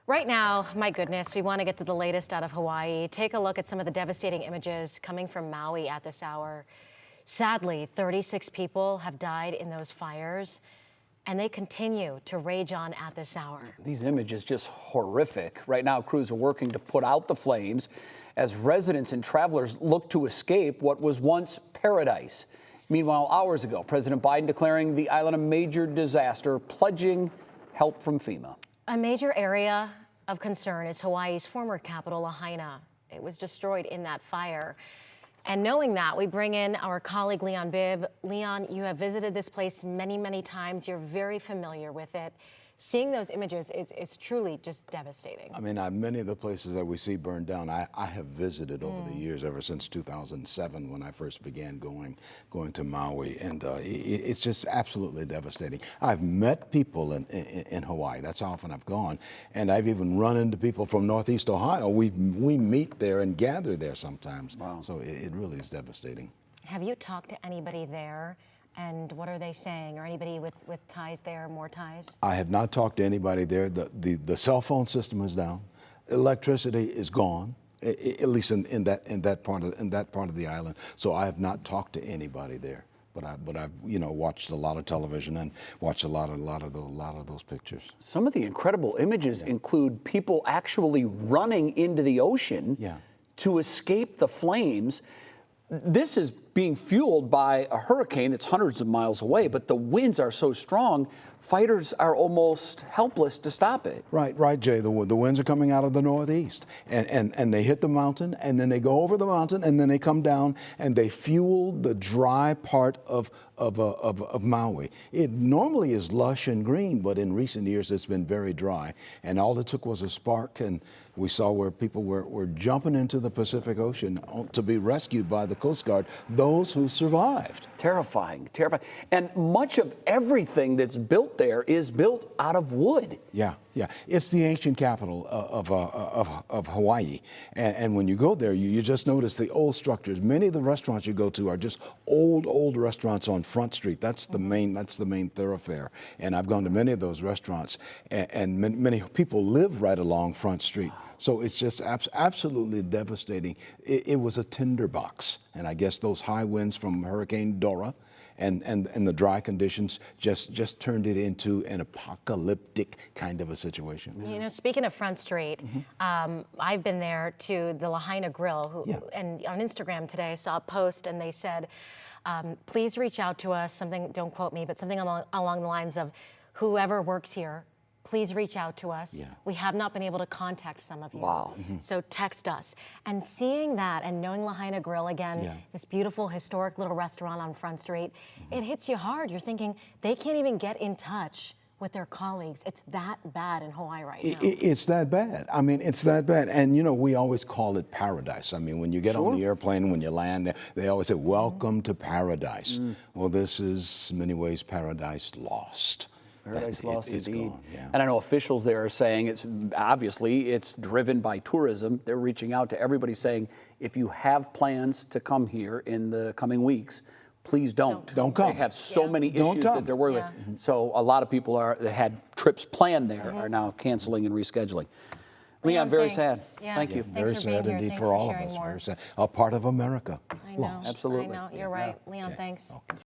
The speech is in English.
Right now, my goodness, we want to get to the latest out of Hawaii. Take a look at some of the devastating images coming from Maui at this hour. Sadly, 36 people have died in those fires, and they continue to rage on at this hour. These images just horrific. Right now, crews are working to put out the flames as residents and travelers look to escape what was once paradise. Meanwhile, hours ago, President Biden declaring the island a major disaster, pledging help from FEMA. A major area of concern is Hawaii's former capital, Lahaina. It was destroyed in that fire. And knowing that, we bring in our colleague, Leon Bibb. Leon, you have visited this place many, many times. You're very familiar with it. Seeing those images is truly just devastating. I mean, many of the places that we see burned down, I have visited over the years, ever since 2007 when I first began going to Maui, and it's just absolutely devastating. I've met people in Hawaii. That's how often I've gone, and I've even run into people from Northeast Ohio. We meet there and gather there sometimes. Wow. So it really is devastating. Have you talked to anybody there? And what are they saying? Or anybody with ties there, more ties? I have not talked to anybody there. The cell phone system is down. Electricity is gone, at least in that part of the island. So I have not talked to anybody there. But I've watched a lot of television and watched a lot of those pictures. Some of the incredible images include people actually running into the ocean to escape the flames. This is being fueled by a hurricane that's hundreds of miles away, but the winds are so strong, fighters are almost helpless to stop it. Right, Jay. The winds are coming out of the northeast, and they hit the mountain, and then they go over the mountain, and then they come down, and they fuel the dry part of Maui. It normally is lush and green, but in recent years it's been very dry, and all it took was a spark, and we saw where people were jumping into the Pacific Ocean to be rescued by the Coast Guard. Those who survived. Terrifying, terrifying. And much of everything that's built there is built out of wood. Yeah. It's the ancient capital of Hawaii. And when you go there, you just notice the old structures. Many of the restaurants you go to are just old restaurants on Front Street. That's the main thoroughfare. And I've gone to many of those restaurants, and many people live right along Front Street. So it's just absolutely devastating. It was a tinderbox, and I guess those high winds from Hurricane Dora and the dry conditions just turned it into an apocalyptic kind of a situation. You know, speaking of Front Street, I've been there to the Lahaina Grill, and on Instagram today I saw a post and they said, please reach out to us, something, don't quote me, but something along the lines of, whoever works here, please reach out to us. We have not been able to contact some of you. Wow. So text us. And seeing that and knowing Lahaina Grill again, this beautiful historic little restaurant on Front Street, it hits you hard. You're thinking they can't even get in touch with their colleagues. It's that bad in Hawaii right now. It's that bad. I mean, it's that bad. And we always call it paradise. I mean, when you get on the airplane, when you land, they always say, welcome to paradise. Well, this is in many ways paradise lost. Paradise lost indeed. Gone, And I know officials there are saying it's driven by tourism. They're reaching out to everybody saying, if you have plans to come here in the coming weeks, please don't come. They have so many issues that they're worried with. So a lot of people that had trips planned there are now canceling and rescheduling. Leon, very sad. Thank you. Very sad indeed for all of us. Very sad. A part of America. I know. Absolutely. I know. You're right. Leon, thanks.